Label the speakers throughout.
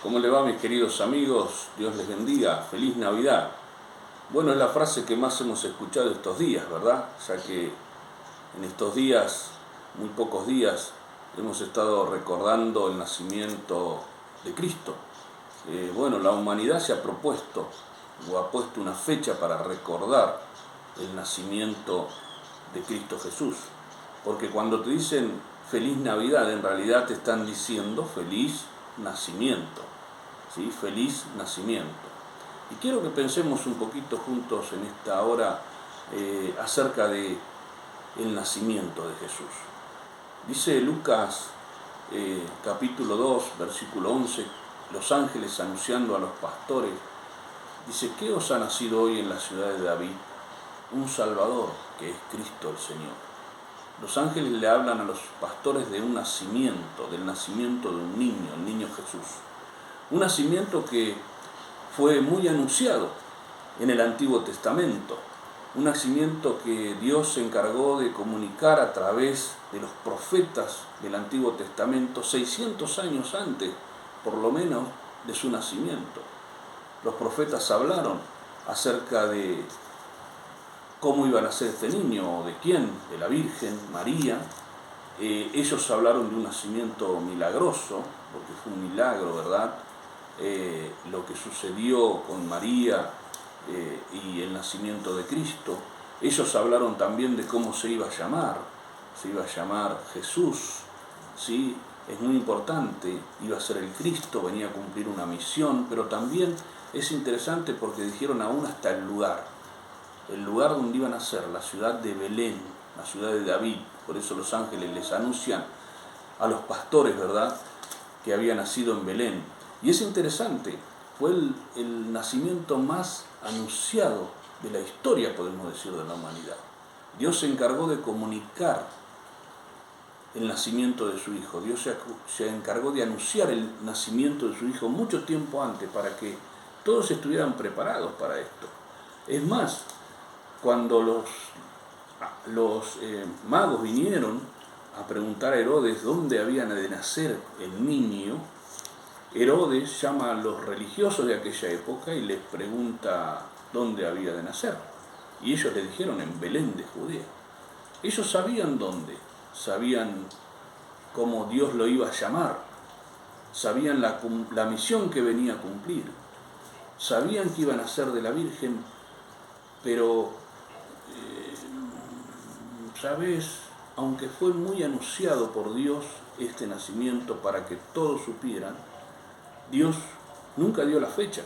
Speaker 1: ¿Cómo le va, mis queridos amigos? Dios les bendiga. Feliz Navidad. Bueno, es la frase que más hemos escuchado estos días, ¿verdad? Ya que en estos días, muy pocos días, hemos estado recordando el nacimiento de Cristo. Bueno, la humanidad se ha propuesto o ha puesto una fecha para recordar el nacimiento de Cristo Jesús. Porque cuando te dicen feliz Navidad, en realidad te están diciendo feliz nacimiento. ¿Sí? Feliz nacimiento. Y quiero que pensemos un poquito juntos en esta hora acerca de el nacimiento de Jesús. Dice Lucas capítulo 2, versículo 11, los ángeles anunciando a los pastores, dice: ¿qué os ha nacido hoy en la ciudad de David? Un Salvador, que es Cristo el Señor. Los ángeles le hablan a los pastores de un nacimiento, del nacimiento de un niño, el niño Jesús. Un nacimiento que fue muy anunciado en el Antiguo Testamento. Un nacimiento que Dios se encargó de comunicar a través de los profetas del Antiguo Testamento 600 años antes, por lo menos, de su nacimiento. Los profetas hablaron acerca de cómo iba a nacer este niño, o de quién, de la Virgen María. Ellos hablaron de un nacimiento milagroso, porque fue un milagro, ¿verdad? Lo que sucedió con María y el nacimiento de Cristo. Ellos hablaron también de cómo se iba a llamar Jesús, ¿sí? Es muy importante, iba a ser el Cristo, venía a cumplir una misión, pero también es interesante porque dijeron aún hasta el lugar donde iban a ser, la ciudad de Belén, la ciudad de David. Por eso los ángeles les anuncian a los pastores, ¿verdad?, que había nacido en Belén. Y es interesante, fue el nacimiento más anunciado de la historia, podemos decir, de la humanidad. Dios se encargó de comunicar el nacimiento de su Hijo. Dios se encargó de anunciar el nacimiento de su Hijo mucho tiempo antes, para que todos estuvieran preparados para esto. Es más, cuando los magos vinieron a preguntar a Herodes dónde había de nacer el niño, Herodes llama a los religiosos de aquella época y les pregunta dónde había de nacer. Y ellos le dijeron: en Belén de Judea. Ellos sabían dónde, sabían cómo Dios lo iba a llamar, sabían la misión que venía a cumplir, sabían que iba a nacer de la Virgen, pero, ¿sabes? Aunque fue muy anunciado por Dios este nacimiento para que todos supieran, Dios nunca dio la fecha.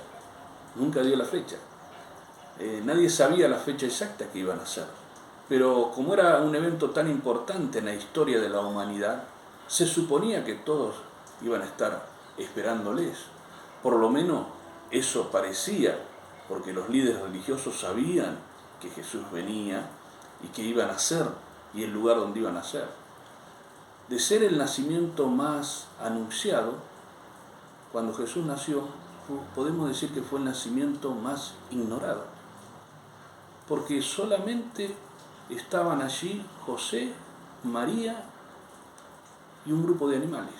Speaker 1: Nadie sabía la fecha exacta que iban a ser. Pero como era un evento tan importante en la historia de la humanidad, se suponía que todos iban a estar esperándoles. Por lo menos eso parecía, porque los líderes religiosos sabían que Jesús venía y que iba a nacer, y el lugar donde iba a nacer. De ser el nacimiento más anunciado, cuando Jesús nació, podemos decir que fue el nacimiento más ignorado, porque solamente estaban allí José, María y un grupo de animales.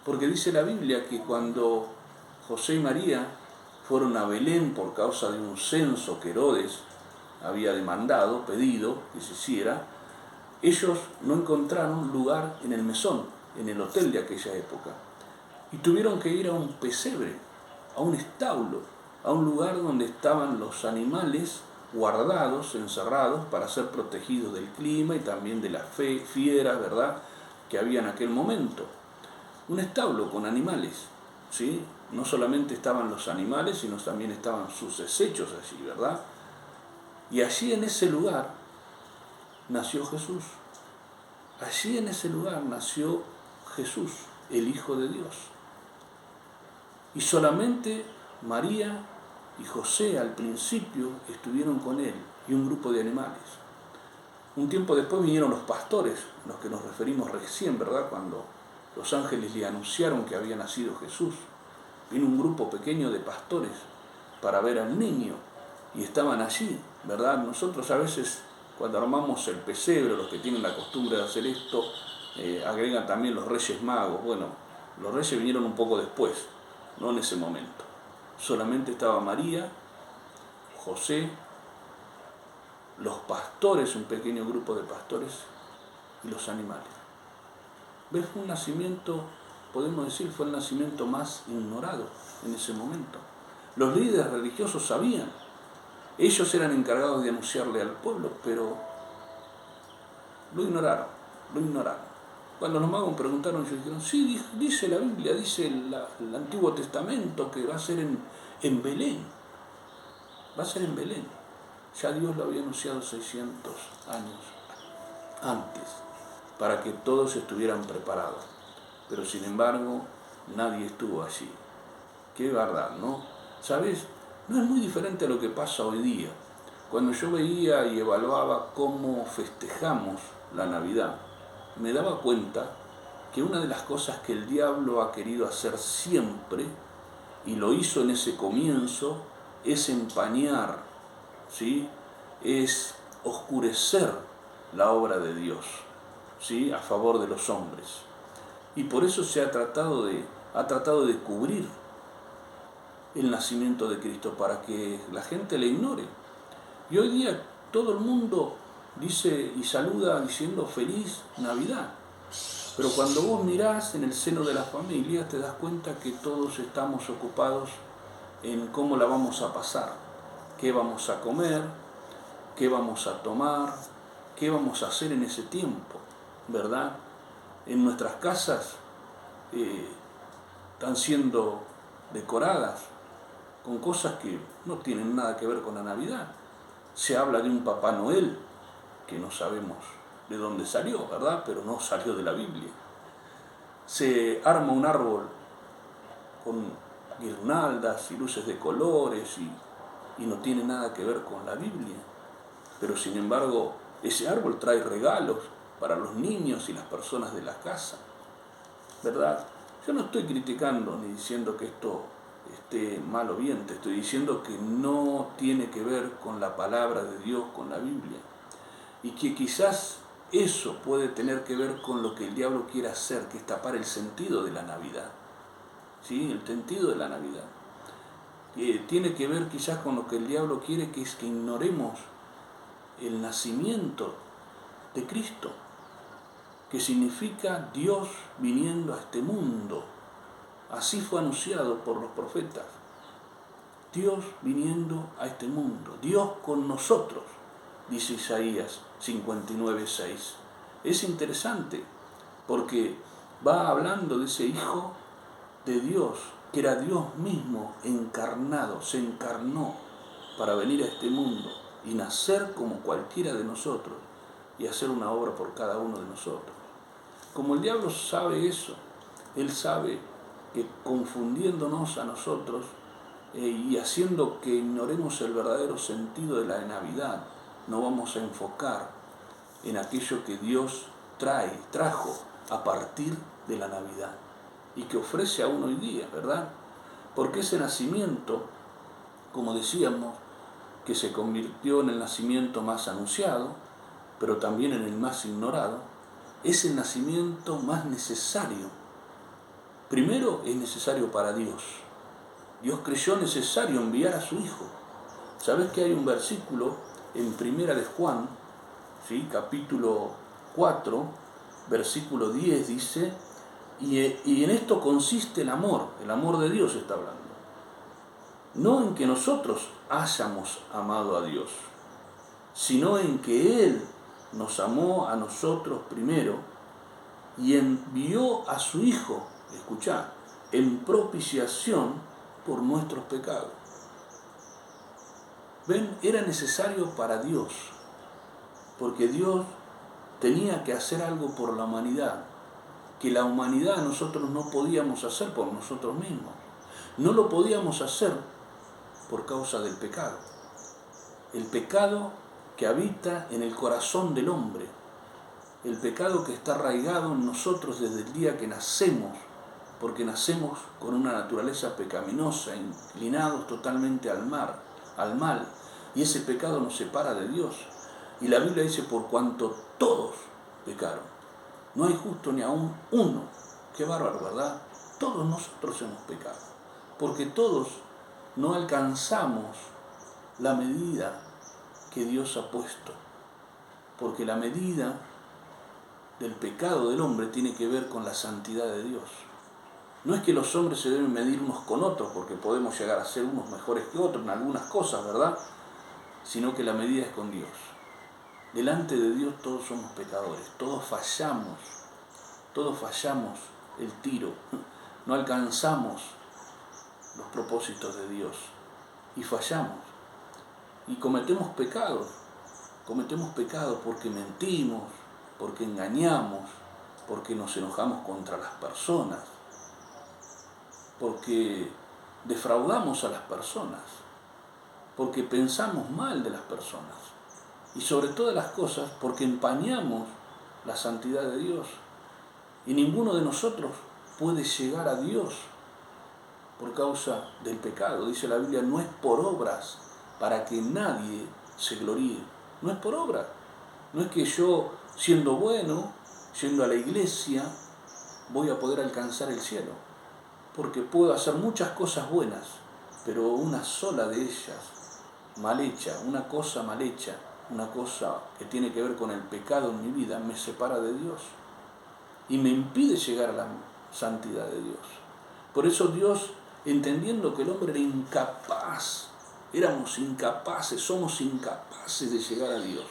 Speaker 1: Porque dice la Biblia que cuando José y María fueron a Belén por causa de un censo que Herodes había demandado, pedido que se hiciera, ellos no encontraron lugar en el mesón, en el hotel de aquella época, y tuvieron que ir a un pesebre, a un establo, a un lugar donde estaban los animales guardados, encerrados, para ser protegidos del clima y también de las fieras, ¿verdad?, que había en aquel momento. Un establo con animales, ¿sí? No solamente estaban los animales, sino también estaban sus desechos allí, ¿verdad? Y allí en ese lugar nació Jesús. Allí en ese lugar nació Jesús, el Hijo de Dios. Y solamente María y José al principio estuvieron con él y un grupo de animales. Un tiempo después vinieron los pastores, los que nos referimos recién, ¿verdad?, cuando los ángeles le anunciaron que había nacido Jesús. Vino un grupo pequeño de pastores para ver al niño y estaban allí, ¿verdad? Nosotros a veces, cuando armamos el pesebre, los que tienen la costumbre de hacer esto, agregan también los Reyes Magos. Bueno, los Reyes vinieron un poco después, no en ese momento. Solamente estaba María, José, los pastores, un pequeño grupo de pastores y los animales. ¿Ves? Un nacimiento, podemos decir, fue el nacimiento más ignorado en ese momento. Los líderes religiosos sabían, ellos eran encargados de anunciarle al pueblo, pero lo ignoraron. Cuando los magos preguntaron, ellos dijeron, sí, dice la Biblia, dice el Antiguo Testamento que va a ser en Belén. Va a ser en Belén. Ya Dios lo había anunciado 600 años antes, para que todos estuvieran preparados. Pero sin embargo, nadie estuvo allí. Qué verdad, ¿no? ¿Sabes? No es muy diferente a lo que pasa hoy día. Cuando yo veía y evaluaba cómo festejamos la Navidad, me daba cuenta que una de las cosas que el diablo ha querido hacer siempre, y lo hizo en ese comienzo, es empañar, ¿sí? Es oscurecer la obra de Dios, ¿sí? A favor de los hombres. Y por eso se ha tratado de cubrir el nacimiento de Cristo, para que la gente le ignore. Y hoy día todo el mundo dice y saluda diciendo feliz Navidad. Pero cuando vos mirás en el seno de la familia, te das cuenta que todos estamos ocupados en cómo la vamos a pasar, qué vamos a comer, qué vamos a tomar, qué vamos a hacer en ese tiempo, ¿verdad? En nuestras casas están siendo decoradas con cosas que no tienen nada que ver con la Navidad. Se habla de un Papá Noel, que no sabemos de dónde salió, ¿verdad? Pero no salió de la Biblia. Se arma un árbol con guirnaldas y luces de colores y no tiene nada que ver con la Biblia. Pero sin embargo, ese árbol trae regalos para los niños y las personas de la casa, ¿verdad? Yo no estoy criticando ni diciendo que esto esté mal o bien, te estoy diciendo que no tiene que ver con la palabra de Dios, con la Biblia, y que quizás eso puede tener que ver con lo que el diablo quiere hacer, que es tapar el sentido de la Navidad, ¿sí? El sentido de la Navidad. Tiene que ver quizás con lo que el diablo quiere, que es que ignoremos el nacimiento de Cristo, que significa Dios viniendo a este mundo. Así fue anunciado por los profetas. Dios viniendo a este mundo. Dios con nosotros, dice Isaías 59:6. Es interesante porque va hablando de ese Hijo de Dios, que era Dios mismo encarnado, se encarnó para venir a este mundo y nacer como cualquiera de nosotros y hacer una obra por cada uno de nosotros. Como el diablo sabe eso, él sabe que confundiéndonos a nosotros y haciendo que ignoremos el verdadero sentido de la Navidad, no vamos a enfocar en aquello que Dios trajo a partir de la Navidad y que ofrece aún hoy día, ¿verdad? Porque ese nacimiento, como decíamos, que se convirtió en el nacimiento más anunciado, pero también en el más ignorado, es el nacimiento más necesario. Primero es necesario para Dios. Dios creyó necesario enviar a su Hijo. ¿Sabes que hay un versículo en Primera de Juan, ¿sí? Capítulo 4, versículo 10 dice, y en esto consiste el amor de Dios está hablando. No en que nosotros hayamos amado a Dios, sino en que Él nos amó a nosotros primero y envió a su Hijo, escuchá, en propiciación por nuestros pecados. ¿Ven? Era necesario para Dios, porque Dios tenía que hacer algo por la humanidad, que la humanidad nosotros no podíamos hacer por nosotros mismos. No lo podíamos hacer por causa del pecado. El pecado que habita en el corazón del hombre, el pecado que está arraigado en nosotros desde el día que nacemos, porque nacemos con una naturaleza pecaminosa, inclinados totalmente al mal, y ese pecado nos separa de Dios. Y la Biblia dice, por cuanto todos pecaron, no hay justo ni aún uno. Qué bárbaro, ¿verdad? Todos nosotros hemos pecado. porque todos no alcanzamos la medida que Dios ha puesto, porque la medida del pecado del hombre tiene que ver con la santidad de Dios. No es que los hombres se deben medir unos con otros, porque podemos llegar a ser unos mejores que otros en algunas cosas, ¿verdad? Sino que la medida es con Dios. Delante de Dios todos somos pecadores, todos fallamos el tiro, no alcanzamos los propósitos de Dios y fallamos y cometemos pecados porque mentimos, porque engañamos, porque nos enojamos contra las personas, porque defraudamos a las personas, porque pensamos mal de las personas y sobre todas las cosas porque empañamos la santidad de Dios. Y ninguno de nosotros puede llegar a Dios por causa del pecado. Dice la Biblia, no es por obras para que nadie se gloríe. No es por obras. No es que yo, siendo bueno, yendo a la iglesia, voy a poder alcanzar el cielo. Porque puedo hacer muchas cosas buenas, pero una sola de ellas, mal hecha, una cosa mal hecha, una cosa que tiene que ver con el pecado en mi vida, me separa de Dios y me impide llegar a la santidad de Dios. Por eso Dios, entendiendo que el hombre era incapaz, somos incapaces de llegar a Dios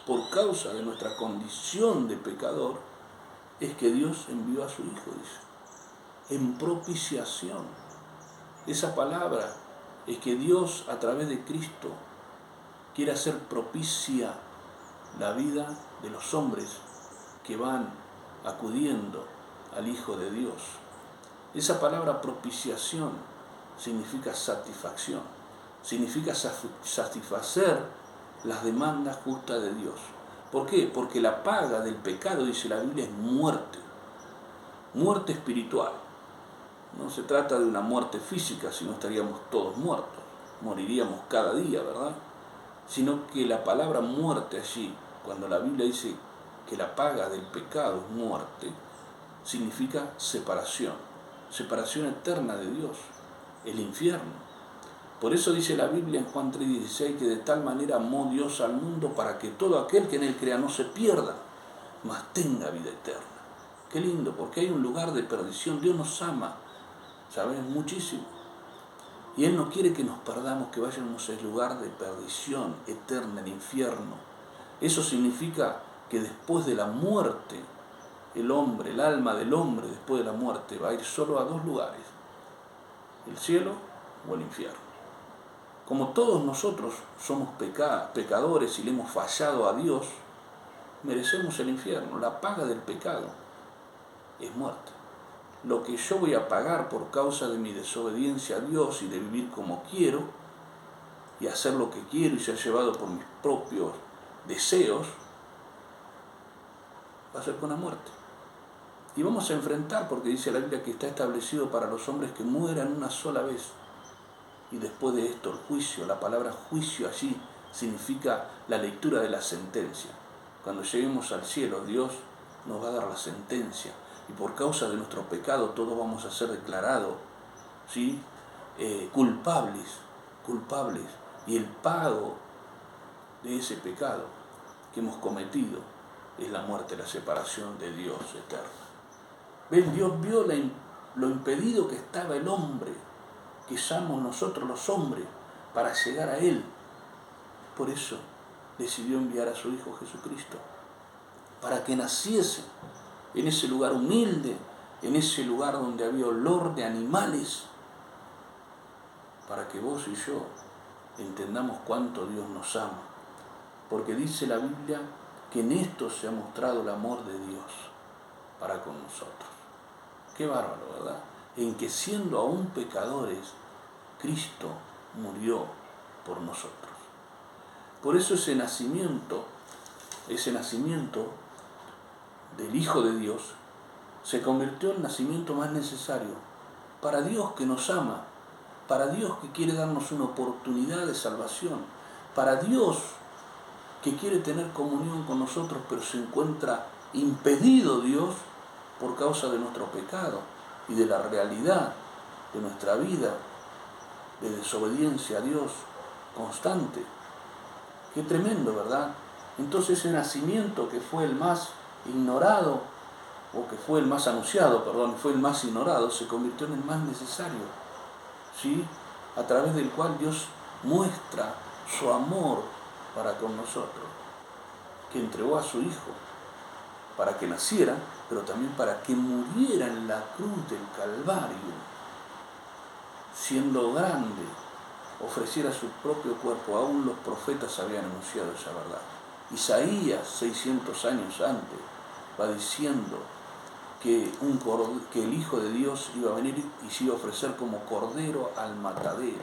Speaker 1: por causa de nuestra condición de pecador, es que Dios envió a su Hijo, dice, en propiciación. Esa palabra es que Dios, a través de Cristo, quiere hacer propicia la vida de los hombres que van acudiendo al Hijo de Dios. Esa palabra propiciación significa satisfacción, significa satisfacer las demandas justas de Dios. ¿Por qué? Porque la paga del pecado, dice la Biblia, es muerte, muerte espiritual. No se trata de una muerte física, si no estaríamos todos muertos, moriríamos cada día, ¿verdad? Sino que la palabra muerte allí, cuando la Biblia dice que la paga del pecado es muerte, significa separación, separación eterna de Dios, el infierno. Por eso dice la Biblia en Juan 3:16 que de tal manera amó Dios al mundo para que todo aquel que en él crea no se pierda, mas tenga vida eterna. Qué lindo, porque hay un lugar de perdición. Dios nos ama, ¿sabes? Muchísimo. Y Él no quiere que nos perdamos, que vayamos al lugar de perdición eterna, el infierno. Eso significa que después de la muerte, el hombre, el alma del hombre después de la muerte va a ir solo a dos lugares, el cielo o el infierno. Como todos nosotros somos pecadores y le hemos fallado a Dios, merecemos el infierno. La paga del pecado es muerte. Lo que yo voy a pagar por causa de mi desobediencia a Dios y de vivir como quiero y hacer lo que quiero y ser llevado por mis propios deseos, va a ser con la muerte. Y vamos a enfrentar, porque dice la Biblia que está establecido para los hombres que mueran una sola vez. Y después de esto, el juicio. La palabra juicio allí significa la lectura de la sentencia. Cuando lleguemos al cielo, Dios nos va a dar la sentencia. Y por causa de nuestro pecado, todos vamos a ser declarados, ¿sí? culpables. Y el pago de ese pecado que hemos cometido es la muerte, la separación de Dios eterna. ¿Ven? Dios vio lo impedido que estaba el hombre, que somos nosotros los hombres, para llegar a Él. Por eso decidió enviar a su Hijo Jesucristo, para que naciese en ese lugar humilde, en ese lugar donde había olor de animales, para que vos y yo entendamos cuánto Dios nos ama. Porque dice la Biblia que en esto se ha mostrado el amor de Dios para con nosotros. Qué bárbaro, ¿verdad? En que siendo aún pecadores, Cristo murió por nosotros. Por eso ese nacimiento del Hijo de Dios se convirtió en el nacimiento más necesario para Dios que nos ama, para Dios que quiere darnos una oportunidad de salvación, para Dios que quiere tener comunión con nosotros, pero se encuentra impedido Dios por causa de nuestro pecado y de la realidad de nuestra vida de desobediencia a Dios constante. Qué tremendo, ¿verdad? Entonces ese nacimiento que fue el más ignorado, o que fue el más anunciado, perdón, fue el más ignorado, se convirtió en el más necesario, ¿sí? A través del cual Dios muestra su amor para con nosotros, que entregó a su Hijo para que naciera, pero también para que muriera en la cruz del Calvario, siendo grande, ofreciera su propio cuerpo. Aún los profetas habían anunciado esa verdad. Isaías, 600 años antes, va diciendo que el Hijo de Dios iba a venir y se iba a ofrecer como cordero al matadero.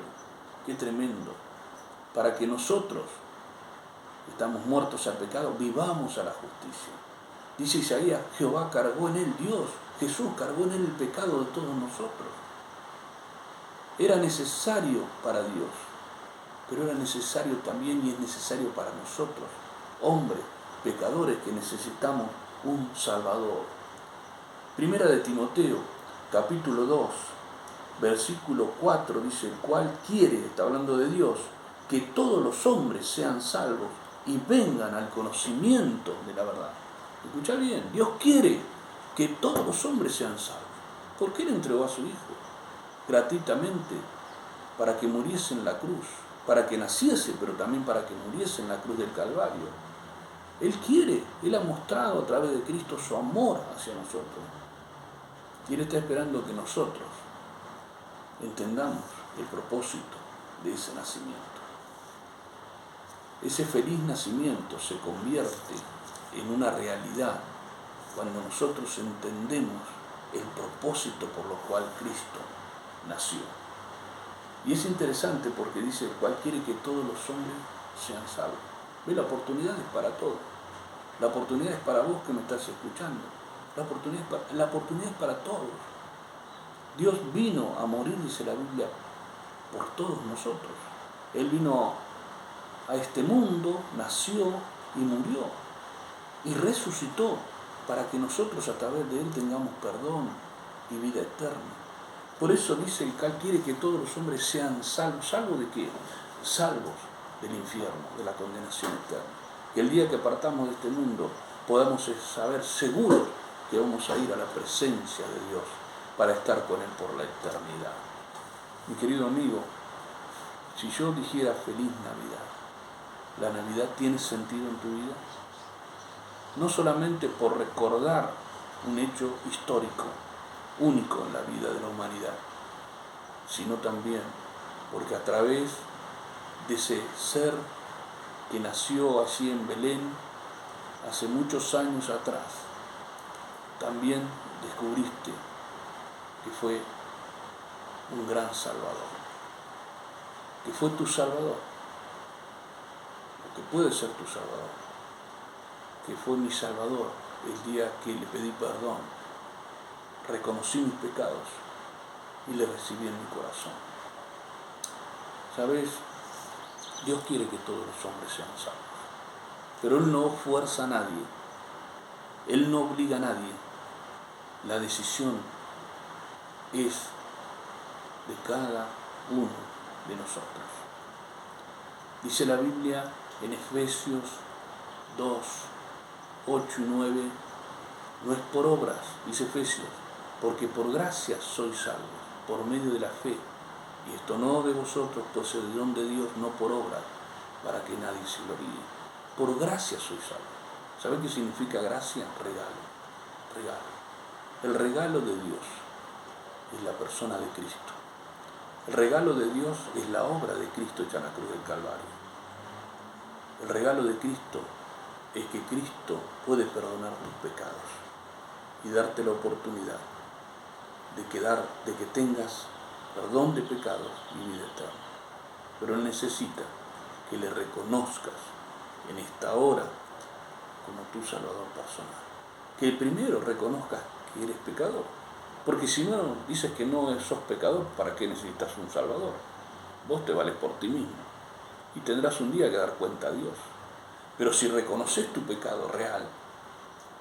Speaker 1: Qué tremendo. Para que nosotros, que estamos muertos al pecado, vivamos a la justicia. Dice Isaías, Jehová cargó en él, Dios, Jesús cargó en él el pecado de todos nosotros. Era necesario para Dios, pero era necesario también y es necesario para nosotros, hombres, pecadores, que necesitamos un Salvador. Primera de Timoteo, capítulo 2, versículo 4, dice, el cual quiere, está hablando de Dios, que todos los hombres sean salvos y vengan al conocimiento de la verdad. Escucha bien, Dios quiere que todos los hombres sean salvos. ¿Por qué le entregó a su Hijo? Gratuitamente, para que muriese en la cruz, para que naciese, pero también para que muriese en la cruz del Calvario. Él quiere, Él ha mostrado a través de Cristo su amor hacia nosotros. Y Él está esperando que nosotros entendamos el propósito de ese nacimiento. Ese feliz nacimiento se convierte en una realidad cuando nosotros entendemos el propósito por lo cual Cristo nació. Y es interesante porque dice, cual quiere que todos los hombres sean salvos. ¿Ve? La oportunidad es para todos. La oportunidad es para vos que me estás escuchando. La oportunidad es para todos. Dios vino a morir, dice la Biblia, por todos nosotros. Él vino a este mundo, nació y murió. Y resucitó para que nosotros a través de Él tengamos perdón y vida eterna. Por eso dice el cual quiere que todos los hombres sean salvos. ¿Salvos de qué? Salvos del infierno, de la condenación eterna. Que el día que partamos de este mundo podamos saber seguros que vamos a ir a la presencia de Dios para estar con Él por la eternidad. Mi querido amigo, si yo dijera feliz Navidad, ¿la Navidad tiene sentido en tu vida? No solamente por recordar un hecho histórico, único en la vida de la humanidad, sino también porque a través de ese ser que nació allí en Belén hace muchos años atrás, también descubriste que fue un gran Salvador, que fue tu Salvador, o que puede ser tu Salvador, que fue mi Salvador el día que le pedí perdón, reconocí mis pecados y le recibí en mi corazón. ¿Sabes? Dios quiere que todos los hombres sean salvos, pero Él no fuerza a nadie, Él no obliga a nadie. La decisión es de cada uno de nosotros. Dice la Biblia en Efesios 2, 8 y 9, no es por obras, dice Efesios, porque por gracia sois salvos, por medio de la fe, y esto no de vosotros, pues es el don de Dios, no por obras, para que nadie se gloríe. Por gracia sois salvos. ¿Saben qué significa gracia? Regalo, regalo. El regalo de Dios es la persona de Cristo. El regalo de Dios es la obra de Cristo hecha en la cruz del Calvario. El regalo de Cristo es que Cristo puede perdonar tus pecados y darte la oportunidad de que tengas perdón de pecados y vida eterna. Pero Él necesita que le reconozcas en esta hora como tu Salvador personal. Que primero reconozcas que eres pecador. Porque si no dices que no sos pecador, ¿para qué necesitas un Salvador? Vos te vales por ti mismo y tendrás un día que dar cuenta a Dios. Pero si reconoces tu pecado real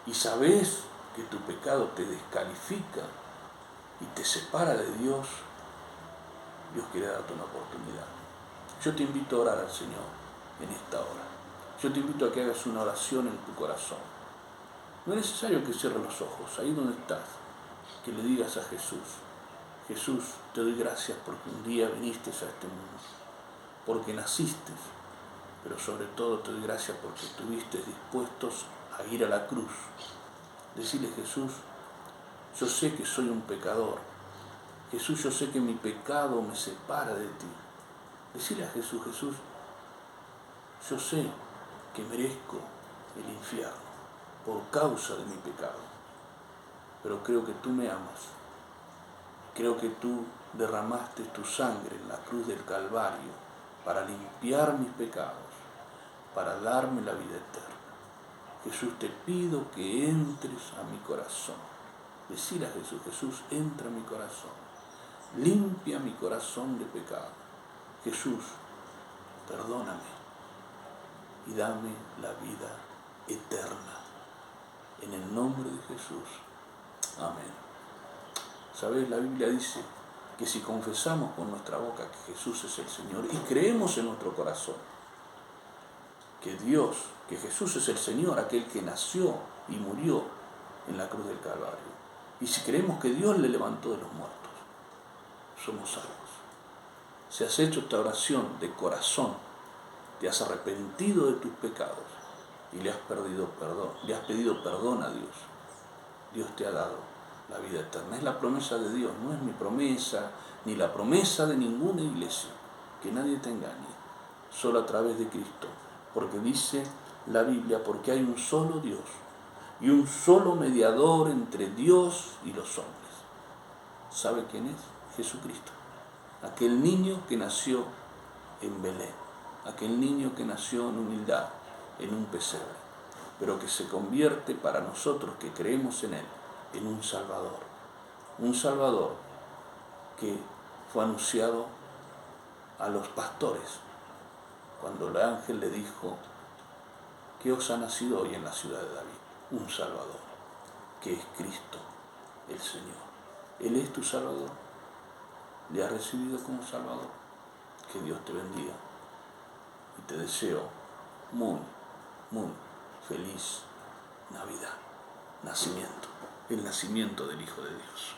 Speaker 1: y sabés que tu pecado te descalifica y te separa de Dios, Dios quiere darte una oportunidad. Yo te invito a orar al Señor en esta hora. Yo te invito a que hagas una oración en tu corazón. No es necesario que cierres los ojos, ahí donde estás, que le digas a Jesús: Jesús, te doy gracias porque un día viniste a este mundo, porque naciste, pero sobre todo te doy gracias porque estuviste dispuestos a ir a la cruz. Decirle: Jesús, yo sé que soy un pecador. Jesús, yo sé que mi pecado me separa de ti. Decirle a Jesús: Jesús, yo sé que merezco el infierno por causa de mi pecado, pero creo que tú me amas. Creo que tú derramaste tu sangre en la cruz del Calvario para limpiar mis pecados, para darme la vida eterna. Jesús, te pido que entres a mi corazón. Decir a Jesús: Jesús, entra a mi corazón. Limpia mi corazón de pecado. Jesús, perdóname y dame la vida eterna. En el nombre de Jesús. Amén. ¿Sabes? La Biblia dice que si confesamos con nuestra boca que Jesús es el Señor y creemos en nuestro corazón que Jesús es el Señor, aquel que nació y murió en la cruz del Calvario, y si creemos que Dios le levantó de los muertos, somos salvos. Si has hecho esta oración de corazón, te has arrepentido de tus pecados y le has pedido perdón a Dios, Dios te ha dado la vida eterna. Es la promesa de Dios, no es mi promesa, ni la promesa de ninguna iglesia. Que nadie te engañe, solo a través de Cristo. Porque dice la Biblia, porque hay un solo Dios y un solo mediador entre Dios y los hombres. ¿Sabe quién es? Jesucristo. Aquel niño que nació en Belén, aquel niño que nació en humildad, en un pesebre, pero que se convierte para nosotros que creemos en Él, en un Salvador que fue anunciado a los pastores cuando el ángel le dijo: ¿qué os ha nacido hoy en la ciudad de David? Un Salvador, que es Cristo, el Señor. Él es tu Salvador. ¿Le has recibido como Salvador? Que Dios te bendiga y te deseo muy, muy feliz Navidad, el nacimiento del Hijo de Dios.